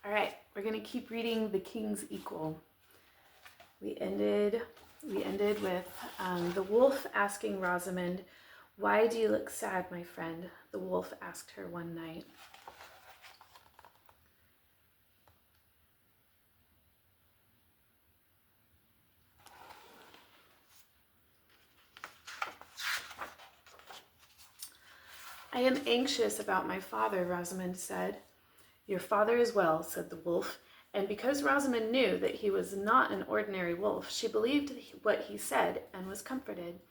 All right, we're going to keep reading The King's Equal. We ended with the wolf asking Rosamond, "Why do you look sad, my friend?" the wolf asked her one night. "I am anxious about my father," Rosamond said. "Your father is well," said the wolf, and because Rosamond knew that he was not an ordinary wolf, she believed what he said and was comforted.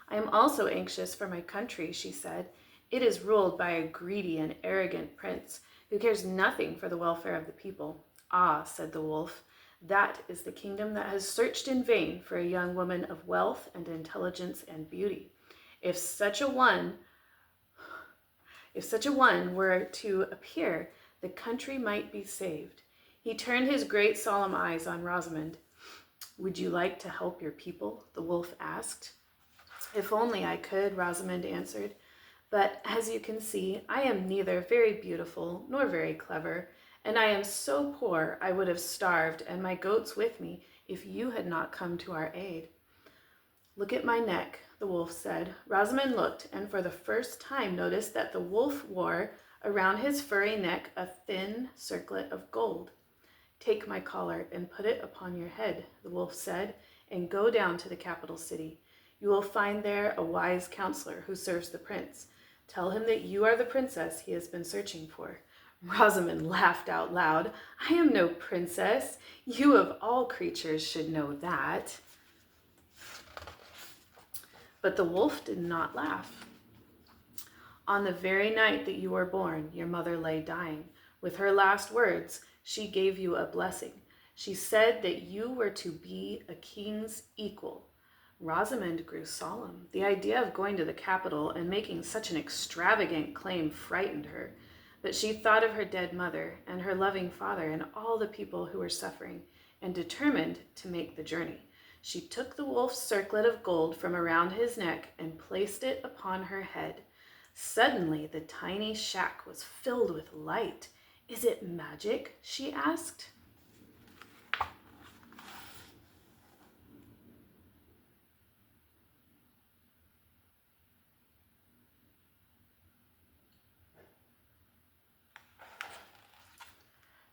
"I am also anxious for my country," she said. "It is ruled by a greedy and arrogant prince who cares nothing for the welfare of the people." "Ah," said the wolf, "that is the kingdom that has searched in vain for a young woman of wealth and intelligence and beauty. If such a one were to appear, the country might be saved." He turned his great solemn eyes on Rosamond. "Would you like to help your people?" the wolf asked. "If only I could," Rosamond answered. "But as you can see, I am neither very beautiful nor very clever, and I am so poor I would have starved, and my goats with me, if you had not come to our aid." "Look at my neck," the wolf said. Rosamond looked, and for the first time noticed that the wolf wore around his furry neck a thin circlet of gold. "Take my collar and put it upon your head," the wolf said, "and go down to the capital city. You will find there a wise counselor who serves the prince. Tell him that you are the princess he has been searching for." Rosamond laughed out loud. "I am no princess. You of all creatures should know that." But the wolf did not laugh. "On the very night that you were born, your mother lay dying. With her last words, she gave you a blessing. She said that you were to be a king's equal." Rosamond grew solemn. The idea of going to the capital and making such an extravagant claim frightened her. But she thought of her dead mother and her loving father and all the people who were suffering, and determined to make the journey. She took the wolf's circlet of gold from around his neck and placed it upon her head. Suddenly, the tiny shack was filled with light. "Is it magic?" she asked.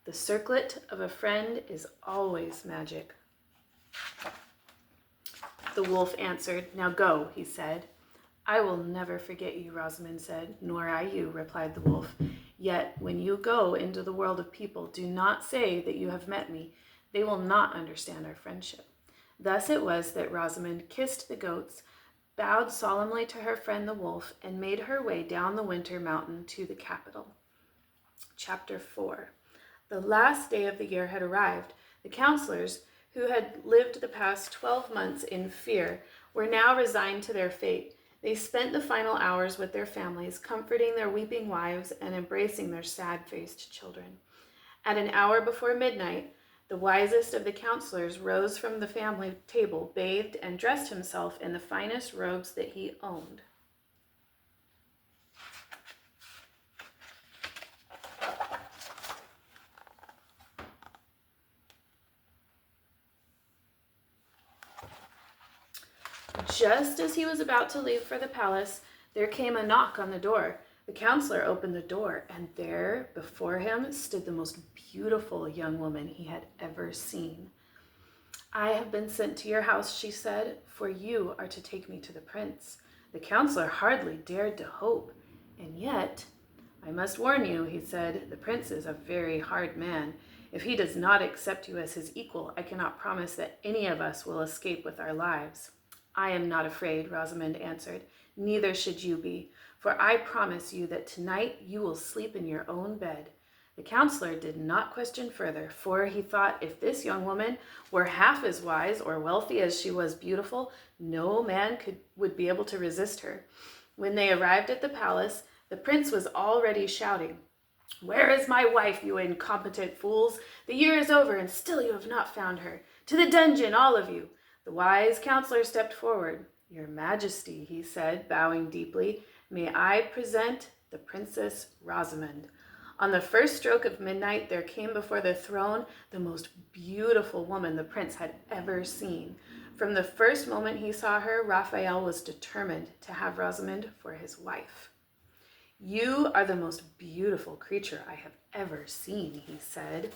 "The circlet of a friend is always magic," the wolf answered. "Now go," he said. "I will never forget you," Rosamond said. "Nor I you," replied the wolf. "Yet when you go into the world of people, do not say that you have met me. They will not understand our friendship." Thus it was that Rosamond kissed the goats, bowed solemnly to her friend the wolf, and made her way down the winter mountain to the capital. Chapter 4. The last day of the year had arrived. The counselors, who had lived the past 12 months in fear, were now resigned to their fate. They spent the final hours with their families, comforting their weeping wives and embracing their sad-faced children. At an hour before midnight, the wisest of the counselors rose from the family table, bathed, and dressed himself in the finest robes that he owned. Just as he was about to leave for the palace, there came a knock on the door. The counselor opened the door, and there before him stood the most beautiful young woman he had ever seen. "I have been sent to your house," she said, "for you are to take me to the prince." The counselor hardly dared to hope. "And yet, I must warn you," he said, "the prince is a very hard man. If he does not accept you as his equal, I cannot promise that any of us will escape with our lives." "I am not afraid," Rosamond answered. "Neither should you be, for I promise you that tonight you will sleep in your own bed." The counselor did not question further, for he thought if this young woman were half as wise or wealthy as she was beautiful, no man would be able to resist her. When they arrived at the palace, the prince was already shouting, "Where is my wife, you incompetent fools? The year is over and still you have not found her. To the dungeon, all of you." The wise counselor stepped forward. "Your Majesty," he said, bowing deeply, "may I present the Princess Rosamond." On the first stroke of midnight, there came before the throne the most beautiful woman the prince had ever seen. From the first moment he saw her, Raphael was determined to have Rosamond for his wife. "You are the most beautiful creature I have ever seen," he said.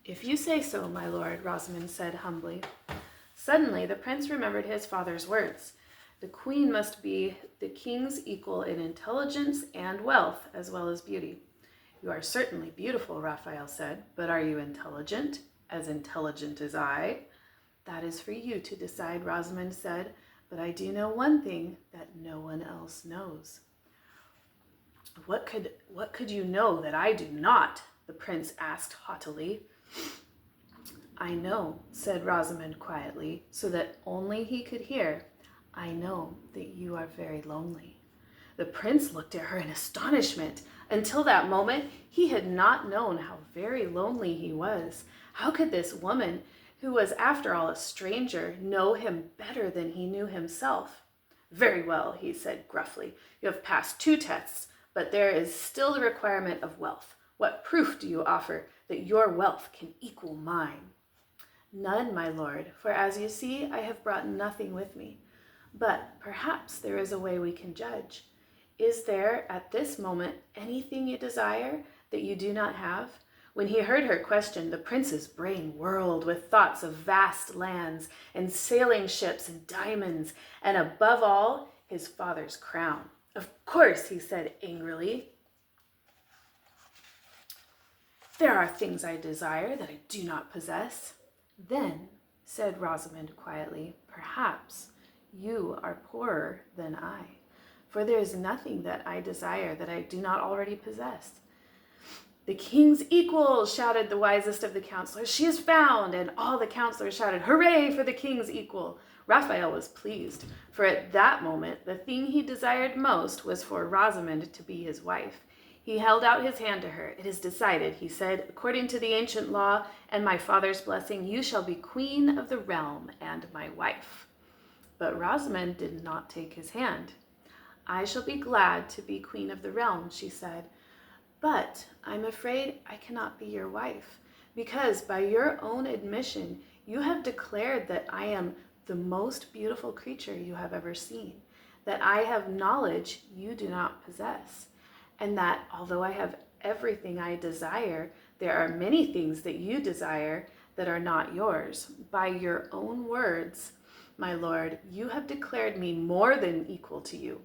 "If you say so, my lord," Rosamond said humbly. Suddenly, the prince remembered his father's words. The queen must be the king's equal in intelligence and wealth, as well as beauty. "You are certainly beautiful," Raphael said, "but are you intelligent as I?" "That is for you to decide," Rosamond said, "but I do know one thing that no one else knows." What could you know that I do not?" the prince asked haughtily. "I know," said Rosamond quietly, so that only he could hear, "I know that you are very lonely." The prince looked at her in astonishment. Until that moment, he had not known how very lonely he was. How could this woman, who was after all a stranger, know him better than he knew himself? "Very well," he said gruffly. "You have passed 2 tests, but there is still the requirement of wealth. What proof do you offer that your wealth can equal mine?" "None, my lord, for as you see, I have brought nothing with me. But perhaps there is a way we can judge. Is there at this moment anything you desire that you do not have?" When he heard her question, the prince's brain whirled with thoughts of vast lands and sailing ships and diamonds, and above all, his father's crown. "Of course," he said angrily. "There are things I desire that I do not possess." "Then," said Rosamond quietly, "perhaps you are poorer than I, for there is nothing that I desire that I do not already possess." "The king's equal," shouted the wisest of the counselors. "She is found!" And all the counselors shouted, "Hooray for the king's equal!" Raphael was pleased, for at that moment the thing he desired most was for Rosamond to be his wife. He held out his hand to her. "It is decided," he said. "According to the ancient law and my father's blessing, you shall be queen of the realm and my wife." But Rosamond did not take his hand. "I shall be glad to be queen of the realm," she said, "but I'm afraid I cannot be your wife, because by your own admission, you have declared that I am the most beautiful creature you have ever seen, that I have knowledge you do not possess, and that although I have everything I desire, there are many things that you desire that are not yours. By your own words, my lord, you have declared me more than equal to you."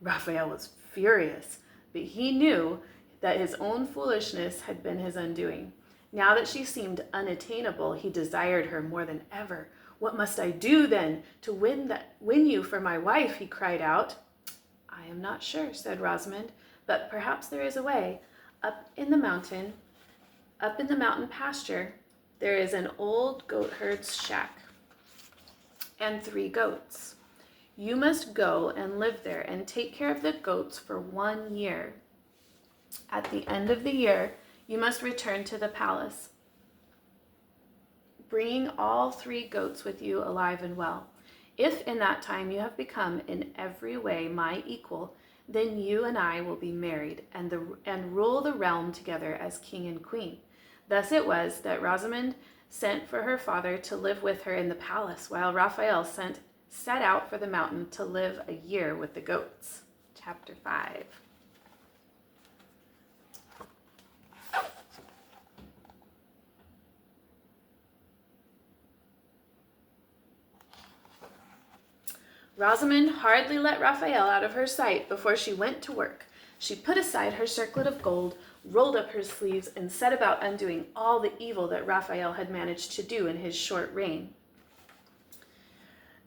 Raphael was furious, but he knew that his own foolishness had been his undoing. Now that she seemed unattainable, he desired her more than ever. "What must I do, then, to win you for my wife?" he cried out. "I am not sure," said Rosamond, "but perhaps there is a way. Up in the mountain pasture, there is an old goat herd's shack and 3 goats. You must go and live there and take care of the goats for 1 year. At the end of the year, you must return to the palace, bringing all 3 goats with you alive and well. If in that time you have become in every way my equal, then you and I will be married and rule the realm together as king and queen." Thus it was that Rosamond sent for her father to live with her in the palace, while Raphael set out for the mountain to live a year with the goats. Chapter 5. Rosamond hardly let Raphael out of her sight before she went to work. She put aside her circlet of gold, rolled up her sleeves, and set about undoing all the evil that Raphael had managed to do in his short reign.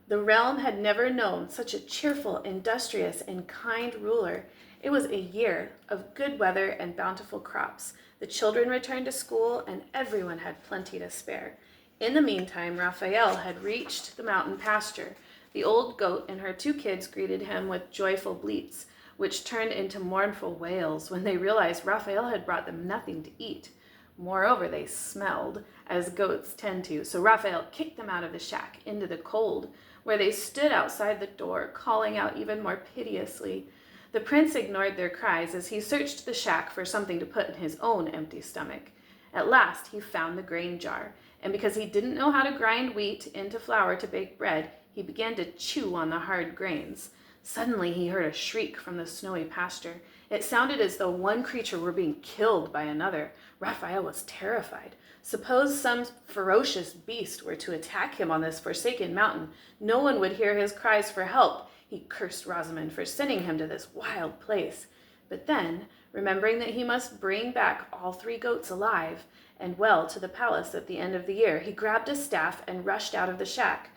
The realm had never known such a cheerful, industrious, and kind ruler, It was a year of good weather and bountiful crops. The children returned to school, and everyone had plenty to spare. In the meantime, Raphael had reached the mountain pasture. The old goat and her 2 kids greeted him with joyful bleats, which turned into mournful wails when they realized Raphael had brought them nothing to eat. Moreover, they smelled, as goats tend to, so Raphael kicked them out of the shack into the cold, where they stood outside the door, calling out even more piteously. The prince ignored their cries as he searched the shack for something to put in his own empty stomach. At last, he found the grain jar, and because he didn't know how to grind wheat into flour to bake bread, he began to chew on the hard grains. Suddenly, he heard a shriek from the snowy pasture. It sounded as though one creature were being killed by another. Raphael was terrified. Suppose some ferocious beast were to attack him on this forsaken mountain. No one would hear his cries for help. He cursed Rosamond for sending him to this wild place. But then, remembering that he must bring back all 3 goats alive and well to the palace at the end of the year, he grabbed a staff and rushed out of the shack.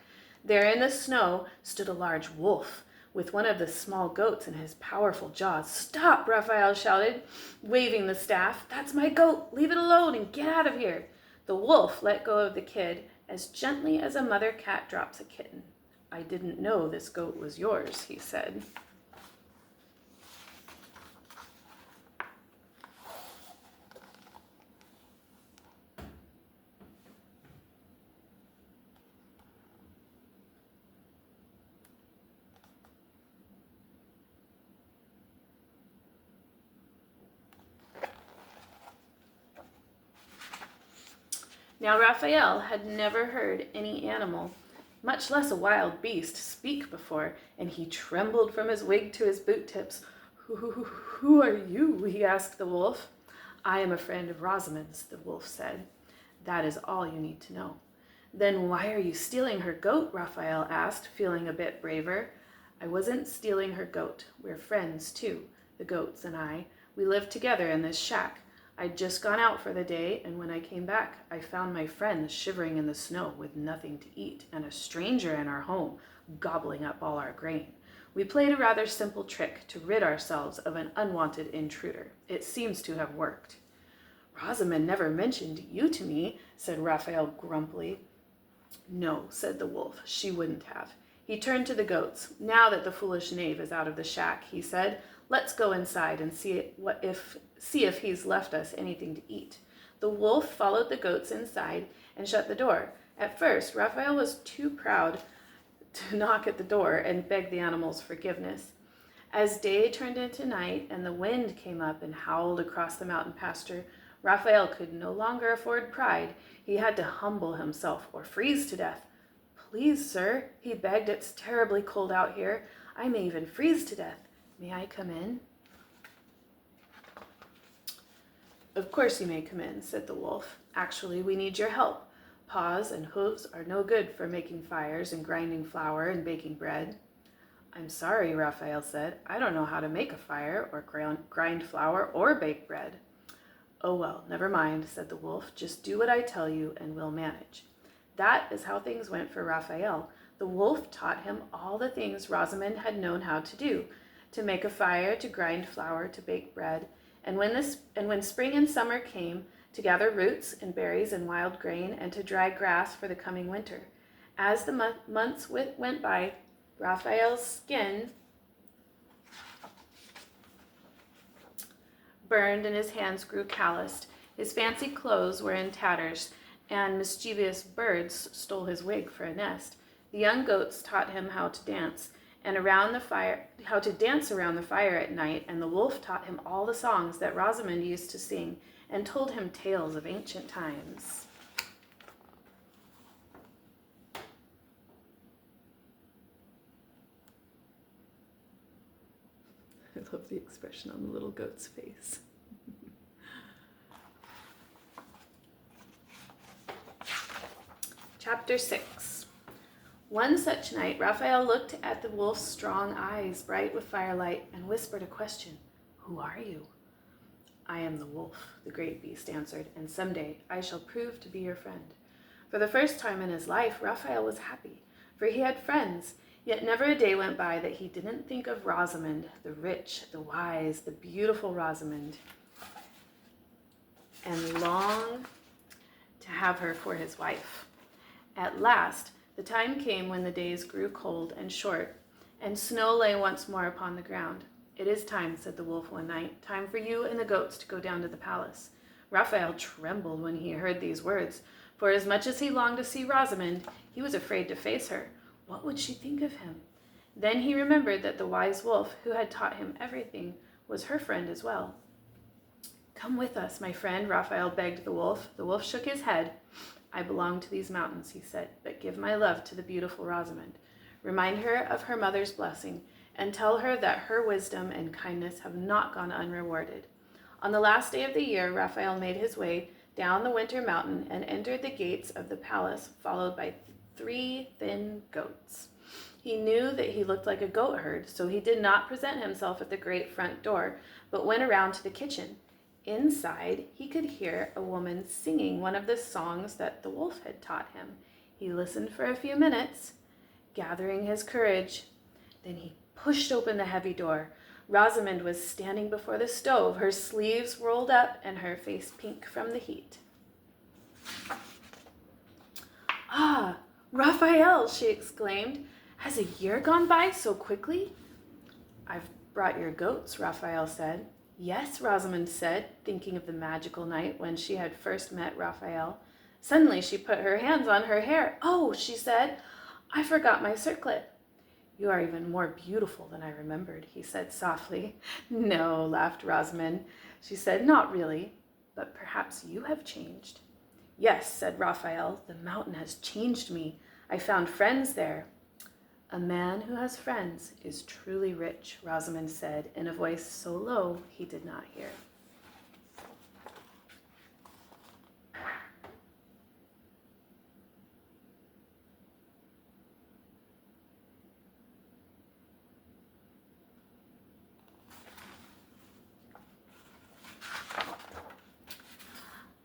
There in the snow stood a large wolf, with one of the small goats in his powerful jaws. "Stop!" Raphael shouted, waving the staff. "That's my goat! Leave it alone and get out of here!" The wolf let go of the kid as gently as a mother cat drops a kitten. "I didn't know this goat was yours," he said. Now Raphael had never heard any animal, much less a wild beast, speak before, and he trembled from his wig to his boot tips. Who are you?" he asked the wolf. "I am a friend of Rosamond's," the wolf said. "That is all you need to know." "Then why are you stealing her goat?" Raphael asked, feeling a bit braver. "I wasn't stealing her goat. We're friends, too, the goats and I. We live together in this shack. I'd just gone out for the day, and when I came back, I found my friends shivering in the snow with nothing to eat, and a stranger in our home, gobbling up all our grain. We played a rather simple trick to rid ourselves of an unwanted intruder. It seems to have worked." "Rosamond never mentioned you to me," said Raphael grumpily. "No," said the wolf, "she wouldn't have." He turned to the goats. "Now that the foolish knave is out of the shack," he said, "let's go inside and see if he's left us anything to eat." The wolf followed the goats inside and shut the door. At first, Raphael was too proud to knock at the door and beg the animals' forgiveness. As day turned into night and the wind came up and howled across the mountain pasture, Raphael could no longer afford pride. He had to humble himself or freeze to death. "Please, sir," he begged, "it's terribly cold out here. I may even freeze to death. May I come in?" "Of course you may come in," said the wolf. "Actually, we need your help. Paws and hooves are no good for making fires and grinding flour and baking bread." "I'm sorry," Raphael said. "I don't know how to make a fire or grind flour or bake bread." "Oh well, never mind," said the wolf. "Just do what I tell you and we'll manage." That is how things went for Raphael. The wolf taught him all the things Rosamond had known how to do, to make a fire, to grind flour, to bake bread. And when spring and summer came, to gather roots and berries and wild grain, and to dry grass for the coming winter. As the months went by, Raphael's skin burned and his hands grew calloused. His fancy clothes were in tatters, and mischievous birds stole his wig for a nest. The young goats taught him how to dance around the fire at night, and the wolf taught him all the songs that Rosamond used to sing and told him tales of ancient times. I love the expression on the little goat's face. Chapter 6. One such night, Raphael looked at the wolf's strong eyes, bright with firelight, and whispered a question. "Who are you?" "I am the wolf," the great beast answered, "and someday I shall prove to be your friend." For the first time in his life, Raphael was happy, for he had friends. Yet never a day went by that he didn't think of Rosamond, the rich, the wise, the beautiful Rosamond, and long to have her for his wife. At last, the time came when the days grew cold and short, and snow lay once more upon the ground. "It is time," said the wolf one night, "time for you and the goats to go down to the palace." Raphael trembled when he heard these words, for as much as he longed to see Rosamond, he was afraid to face her. What would she think of him? Then he remembered that the wise wolf, who had taught him everything, was her friend as well. "Come with us, my friend," Raphael begged the wolf. The wolf shook his head. "I belong to these mountains," he said, "but give my love to the beautiful Rosamond. Remind her of her mother's blessing, and tell her that her wisdom and kindness have not gone unrewarded." On the last day of the year, Raphael made his way down the winter mountain and entered the gates of the palace, followed by 3 thin goats. He knew that he looked like a goat herd, so he did not present himself at the great front door, but went around to the kitchen. Inside, he could hear a woman singing one of the songs that the wolf had taught him. He listened for a few minutes, gathering his courage. Then he pushed open the heavy door. Rosamond was standing before the stove, her sleeves rolled up and her face pink from the heat. "Ah, Raphael," she exclaimed. "Has a year gone by so quickly?" "I've brought your goats," Raphael said. "Yes," Rosamond said, thinking of the magical night when she had first met Raphael. Suddenly she put her hands on her hair. "Oh," she said, "I forgot my circlet." "You are even more beautiful than I remembered," he said softly. "No," laughed Rosamond. She said, "Not really, but perhaps you have changed." "Yes," said Raphael, "the mountain has changed me. I found friends there." "A man who has friends is truly rich," Rosamond said in a voice so low he did not hear.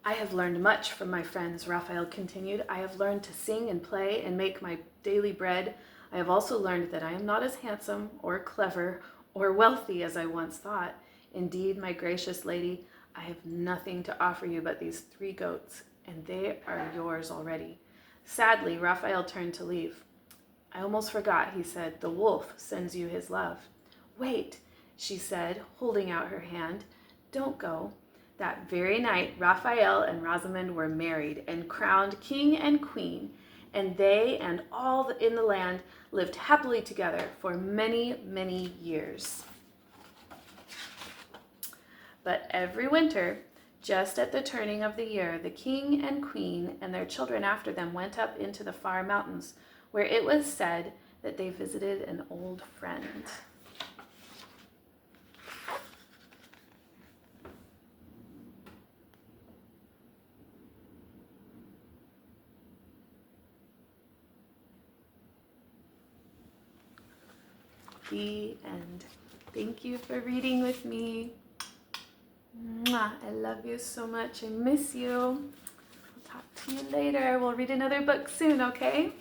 "I have learned much from my friends," Raphael continued. "I have learned to sing and play and make my daily bread. I have also learned that I am not as handsome or clever or wealthy as I once thought. Indeed, my gracious lady, I have nothing to offer you but these 3 goats, and they are yours already." Sadly, Raphael turned to leave. "I almost forgot," he said. "The wolf sends you his love." "Wait," she said, holding out her hand. "Don't go." That very night, Raphael and Rosamond were married and crowned king and queen, and they and all in the land lived happily together for many, many years. But every winter, just at the turning of the year, the king and queen and their children after them went up into the far mountains, where it was said that they visited an old friend. The end. Thank you for reading with me. Mwah. I love you so much. I miss you. I'll talk to you later. We'll read another book soon, okay?